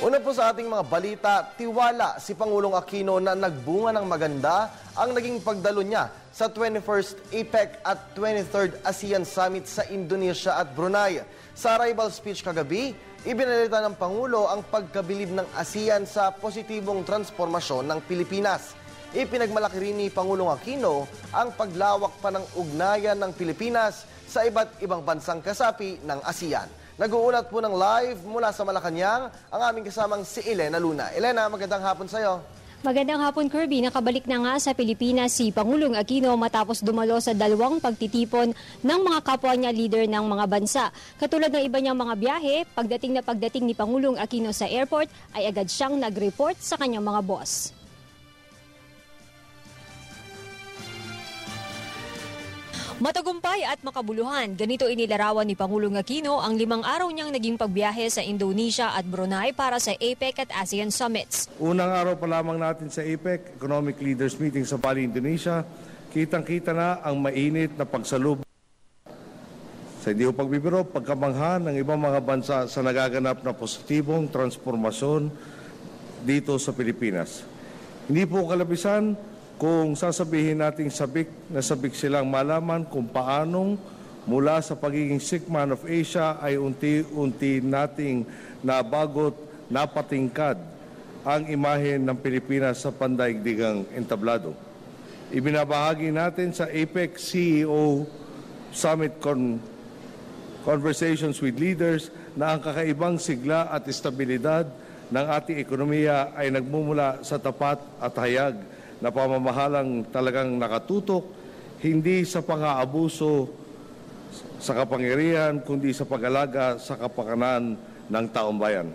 Una po sa ating mga balita, tiwala si Pangulong Aquino na nagbunga ng maganda ang naging pagdalo niya sa 21st APEC at 23rd ASEAN Summit sa Indonesia at Brunei. Sa arrival speech kagabi, ibinalita ng Pangulo ang pagkabilib ng ASEAN sa positibong transformasyon ng Pilipinas. Ipinagmalaki rin ni Pangulong Aquino ang paglawak pa ng ugnayan ng Pilipinas sa iba't ibang bansang kasapi ng ASEAN. Nag-uulat po ng live mula sa Malacanang ang aming kasamang si Elena Luna. Elena, magandang hapon sa iyo. Magandang hapon, Kirby. Nakabalik na nga sa Pilipinas si Pangulong Aquino matapos dumalo sa dalawang pagtitipon ng mga kapwa niya leader ng mga bansa. Katulad ng iba niyang mga biyahe, pagdating ni Pangulong Aquino sa airport ay agad siyang nag-report sa kanyang mga boss. Matagumpay at makabuluhan, ganito inilarawan ni Pangulong Aquino ang 5 araw niyang naging pagbiyahe sa Indonesia at Brunei para sa APEC at ASEAN Summits. Unang araw pa lamang natin sa APEC, Economic Leaders Meeting sa Bali, Indonesia, kitang-kita na ang mainit na pagsalubong sa hindi pagbibiro, pagkamangha ng ibang mga bansa sa nagaganap na positibong transformasyon dito sa Pilipinas. Hindi po kalabisan kung sasabihin nating sabik silang malaman kung paanong mula sa pagiging sick man of Asia ay unti-unti nating nabagot, napatingkad ang imahe ng Pilipinas sa pandaigdigang entablado. Ibinabahagi natin sa APEC CEO Summit Conversations with Leaders na ang kakaibang sigla at estabilidad ng ating ekonomiya ay nagmumula sa tapat at hayag na pamamahalang talagang nakatutok, hindi sa pang-aabuso sa kapangyarihan, kundi sa pag-alaga sa kapakanan ng taong bayan.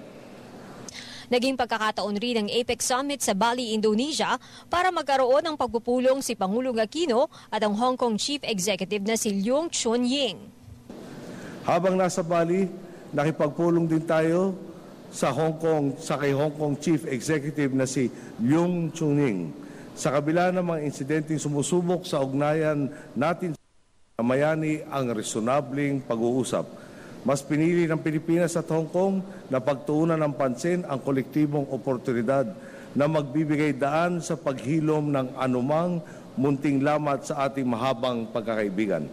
Naging pagkakataon rin ng APEC Summit sa Bali, Indonesia para magkaroon ng pagpupulong si Pangulong Aquino at ang Hong Kong Chief Executive na si Leung Chun-ying. Habang nasa Bali, nakipagpulong din tayo sa kay Hong Kong Chief Executive na si Leung Chun-ying. Sa kabila ng mga insidenteng sumusubok sa ugnayan natin sa mayani ang resonableng pag-uusap. Mas pinili ng Pilipinas at Hong Kong na pagtuunan ng pansin ang kolektibong oportunidad na magbibigay daan sa paghilom ng anumang munting lamat sa ating mahabang pagkakaibigan.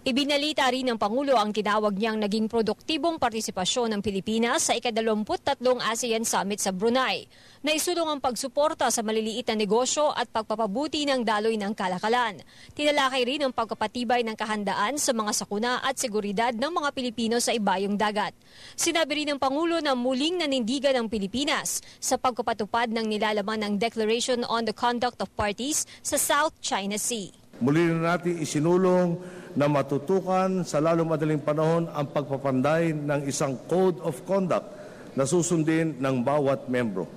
Ibinalita rin ng Pangulo ang tinawag niyang naging produktibong partisipasyon ng Pilipinas sa ika-23 ASEAN Summit sa Brunei. Naisulong ang pagsuporta sa maliliit na negosyo at pagpapabuti ng daloy ng kalakalan. Tinalakay rin ang pagpapatibay ng kahandaan sa mga sakuna at seguridad ng mga Pilipino sa ibayong dagat. Sinabi rin ng Pangulo na muling nanindigan ng Pilipinas sa pagpapatupad ng nilalaman ng Declaration on the Conduct of Parties sa South China Sea. Muli na natin isinulong na matutukan sa lalong madaling panahon ang pagpapanday ng isang Code of Conduct na susundin ng bawat membro.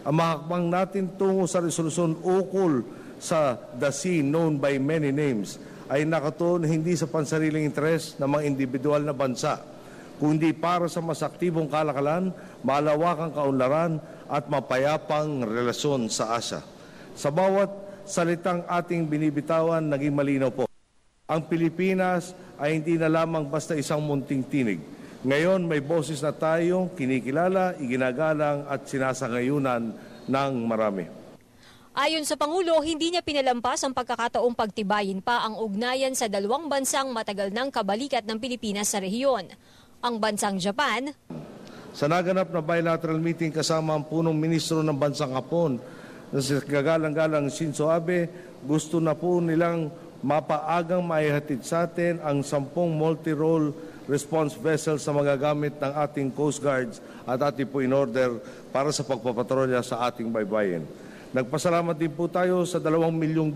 Ang mahakbang natin tungo sa resolusyon ukol sa The Sea known by many names ay nakatuon hindi sa pansariling interes ng mga individual na bansa, kundi para sa mas aktibong kalakalan, malawakang kaunlaran at mapayapang relasyon sa Asia. Sa bawat salitang ating binibitawan, naging malinaw po. Ang Pilipinas ay hindi na lamang basta isang munting tinig. Ngayon may boses na tayong kinikilala, iginagalang at sinasangayunan ng marami. Ayon sa Pangulo, hindi niya pinalampas ang pagkakataong pagtibayin pa ang ugnayan sa dalawang bansang matagal ng kabalikat ng Pilipinas sa rehiyon. Ang bansang Japan. Sa naganap na bilateral meeting kasama ang punong ministro ng bansang Hapon na si kagalang-galang Shinzo Abe, gusto na po nilang mapaagang maihatid sa atin ang 10 multi-role response vessels na magagamit ng ating Coast Guards at ating po in order para sa pagpapatrolya sa ating baybayin. Nagpasalamat din po tayo sa $2 milyong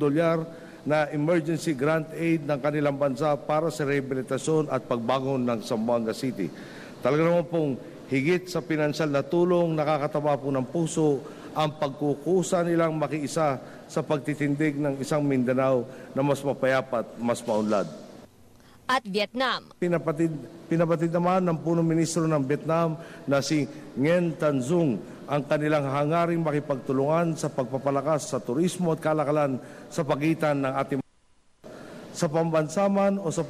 na emergency grant aid ng kanilang bansa para sa rehabilitasyon at pagbangon ng Zamboanga City. Talaga naman pong higit sa pinansyal na tulong, nakakatawa po ng puso ang pagkukusa nilang makiisa sa pagtitindig ng isang Mindanao na mas mapayapat, mas maunlad. At Vietnam. Pinapatid naman ng punong ministro ng Vietnam na si Nguyen Tan Dung ang kanilang hangaring makipagtulungan sa pagpapalakas sa turismo at kalakalan sa pagitan ng ating sa pambansaman o sa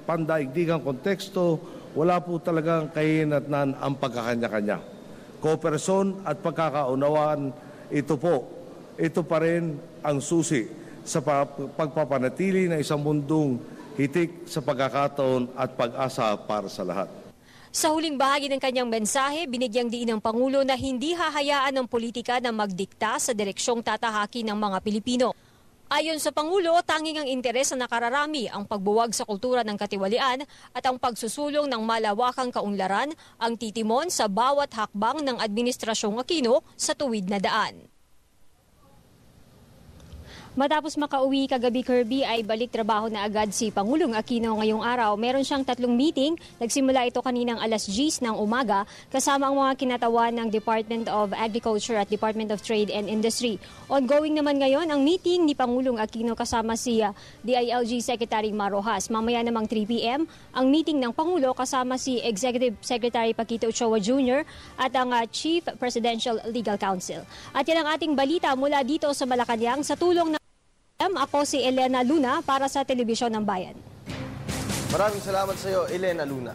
pandaigdigang konteksto, wala po talagang kahinatnan ang pagkakanya-kanya. kooperasyon at pagkakaunawaan. Ito pa rin ang susi sa pagpapanatili ng isang mundong hitik sa pagkakataon at pag-asa para sa lahat. Sa huling bahagi ng kanyang mensahe, binigyang diin ng Pangulo na hindi hahayaan ng politika na magdikta sa direksyong tatahakin ng mga Pilipino. Ayon sa Pangulo, tanging ang interes na nakararami ang pagbuwag sa kultura ng katiwalian at ang pagsusulong ng malawakang kaunlaran ang titimon sa bawat hakbang ng Administrasyong Aquino sa tuwid na daan. Matapos makauwi kagabi, Kirby, ay balik trabaho na agad si Pangulong Aquino ngayong araw. Meron siyang 3 meeting. Nagsimula ito kaninang alas 10 ng umaga kasama ang mga kinatawan ng Department of Agriculture at Department of Trade and Industry. Ongoing naman ngayon ang meeting ni Pangulong Aquino kasama si DILG Secretary Marojas. Mamaya namang 3 p.m. ang meeting ng Pangulo kasama si Executive Secretary Paquito Ochoa Jr. at ang Chief Presidential Legal Counsel. At yan ang ating balita mula dito sa Malacanang sa tulong ng ako si Elena Luna para sa Telebisyon ng Bayan. Maraming salamat sa iyo, Elena Luna.